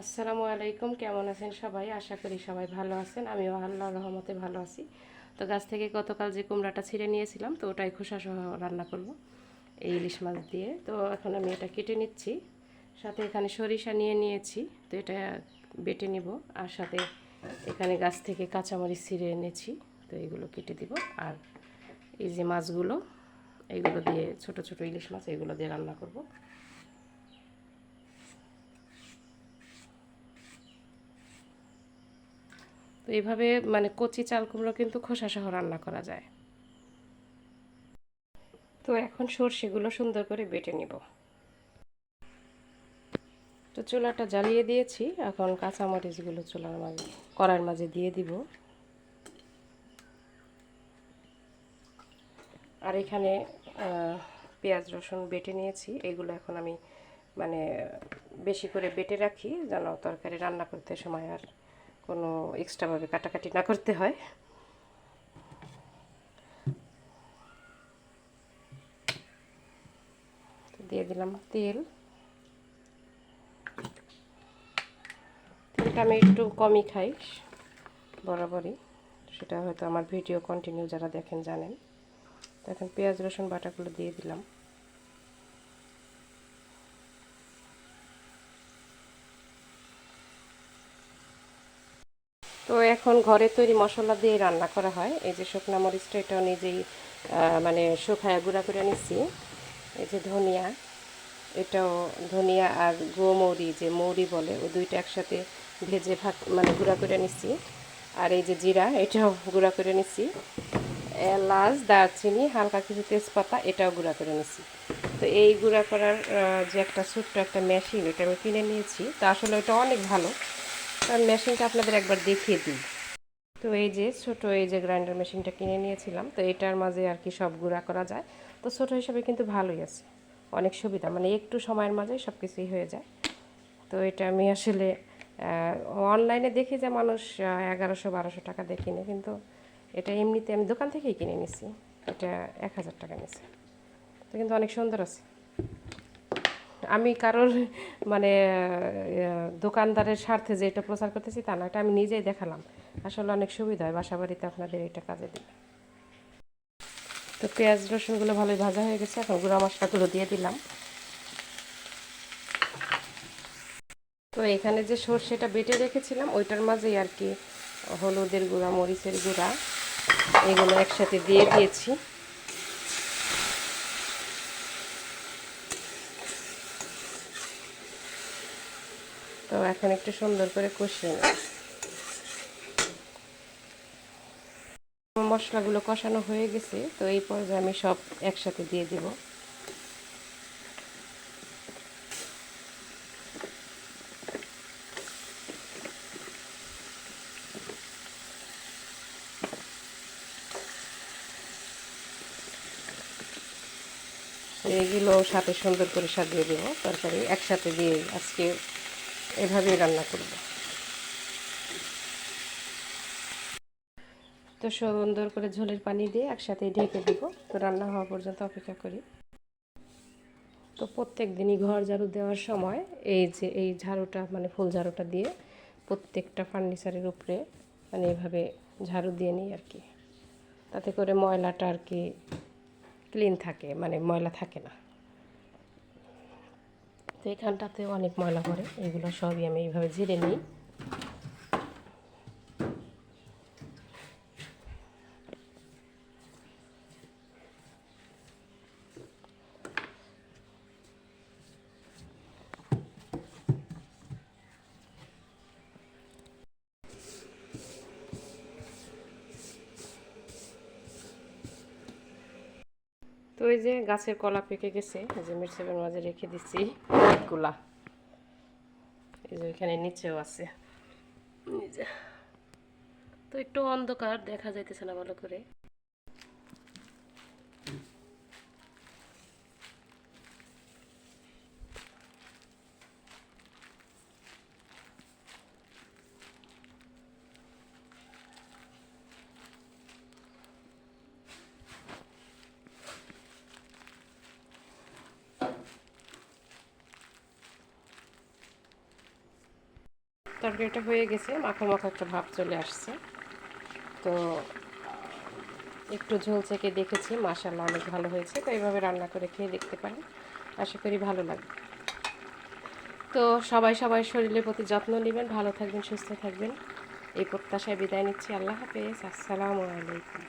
আসসালামু আলাইকুম, কেমন আছেন সবাই? আশা করি সবাই ভালো আছেন। আমিও আল্লাহর রহমতে ভালো আছি। তো গাছ থেকে গতকাল যে কুমড়াটা ছিঁড়ে নিয়েছিলাম, তো ওটাই খোসা সহ রান্না করব এই ইলিশ মাছ দিয়ে। তো এখন আমি এটা কেটে নিচ্ছি, সাথে এখানে সরিষা নিয়ে নিয়েছি, তো এটা বেটে নিব। আর সাথে এখানে গাছ থেকে কাঁচামরিচ ছিঁড়ে এনেছি, তো এগুলো কেটে দিব। আর এই যে মাছগুলো, এইগুলো দিয়ে ছোট ছোট ইলিশ মাছ, এগুলো দিয়ে রান্না করব। তো এইভাবে মানে কচি চাল কুমড়ো কিন্তু খোসা সহ রান্না করা যায়। তো এখন সর্ষেগুলো সুন্দর করে বেটে নিব। তো চুলাটা জ্বালিয়ে দিয়েছি, এখন কাঁচামরিচগুলো চুলার মাঝে কড়াইয়ের মাঝে দিয়ে দিব। আর এখানে পেঁয়াজ রসুন বেটে নিয়েছি, এগুলো এখন আমি মানে বেশি করে বেটে রাখি, যেন তরকারি রান্না করতে সময় আর কোনো এক্সট্রাভাবে কাটাকাটি না করতে হয়। তো দিয়ে দিলাম তেল। তেলটা আমি একটু কমই খাই বরাবরই, সেটা হয়তো আমার ভিডিও কন্টিনিউ যারা দেখেন জানেন। তো এখন পেঁয়াজ রসুন বাটাগুলো দিয়ে দিলাম। তো এখন ঘরে তৈরি মশলা দিয়ে রান্না করা হয়। এই যে শুকনা মরিচটা, এটাও নিজেই মানে শুকায় গুঁড়া করে নিচ্ছি। এই যে ধনিয়া, এটাও ধনিয়া আর মৌরি, যে মৌরি বলে, ওই দুইটা একসাথে ভেজে ভাগ মানে গুঁড়া করে নিচ্ছি। আর এই যে জিরা, এটাও গুঁড়া করে নিচ্ছি। এলাচ, দারচিনি, হালকা কিছু তেজপাতা, এটাও গুঁড়া করে নিচ্ছি। তো এই গুঁড়া করার যে একটা ছোট্ট একটা মেশিন, এটা আমি কিনে নিয়েছি। তো আসলে এটা অনেক ভালো, কারণ মেশিনটা আপনাদের একবার দেখিয়ে দিই। তো এই যে ছোট এই যে গ্রাইন্ডার মেশিনটা কিনে নিয়েছিলাম, তো এটার মাঝে আর কি সব গুঁড়া করা যায়। তো ছোট হিসাবে কিন্তু ভালোই আছে, অনেক সুবিধা, মানে একটু সময়ের মাঝে সব কিছুই হয়ে যায়। তো এটা আমি আসলে অনলাইনে দেখি যে মানুষ 1100-1200 টাকা দিয়ে কিনে, কিন্তু এটা এমনিতে আমি দোকান থেকেই কিনে নিছি। এটা 1000 টাকা নিছে। তো কিন্তু অনেক সুন্দর আছে। আমি কারোর মানে দোকানদারের স্বার্থে যে এটা প্রচার করতেছি তা না, এটা আমি নিজেই দেখালাম। আসলে অনেক সুবিধা হয় বাসা বাড়িতে আপনাদের এটা কাজে দিলে। তো পেঁয়াজ রসুনগুলো ভালোই ভাজা হয়ে গেছে, এখন গুঁড়া মশলাগুলো দিয়ে দিলাম। তো এখানে যে সর্ষেটা বেটে রেখেছিলাম, ওইটার মাঝেই আর কি হলুদের গুঁড়া, মরিচের গুঁড়া, এগুলো একসাথে দিয়ে দিয়েছি। তো এখন একটু সুন্দর করে কষিয়ে নেব। মশলাগুলো কষানো হয়ে গেছে, তো এই পর্যায়ে আমি সব একসাথে দিয়ে দিব। এইগুলো সাথে সুন্দর করে সাজিয়ে দেব। তরকারি একসাথে দিয়ে আজকে এভাবেই রান্না করব। তো সুন্দর করে ঝোলের পানি দিয়ে একসাথে ঢেকে দিব। তো রান্না হওয়া পর্যন্ত অপেক্ষা করি। তো প্রত্যেক দিনই ঘর ঝাড়ু দেওয়ার সময় এই যে এই ঝাড়ুটা, মানে ফুল ঝাড়ুটা দিয়ে প্রত্যেকটা ফার্নিচারের উপরে মানে এভাবে ঝাড়ু দিয়ে নিই আর কি। তাতে করে ময়লাটা আর কি ক্লিন থাকে, মানে ময়লা থাকে না। তো এখানটাতে অনেক ময়লা পড়ে, এগুলো সবই আমি এইভাবে ঝেড়ে নিই। তো এই যে গাছের কলা পেকে গেছে, এই যে মিরসেলের মাঝে রেখে দিচ্ছি অনেকগুলা। এই যে এখানে নিচেও আছে। এই যে, তো একটু অন্ধকার, দেখা যাইতেছে না ভালো করে। তরকারিটা হয়ে গেছে, মাখো মাখো একটা ভাব চলে আসছে। তো একটু ঝোল থেকে দেখেছি, মাশাআল্লাহ অনেক ভালো হয়েছে। তো এইভাবে রান্না করে খেয়ে দেখতে পারেন, আশা করি ভালো লাগবে। তো সবাই সবার শরীরের প্রতি যত্ন নেবেন, ভালো থাকবেন, সুস্থ থাকবেন, এই প্রত্যাশায় বিদায় নিচ্ছি। আল্লাহ হাফেজ, আসসালামু আলাইকুম।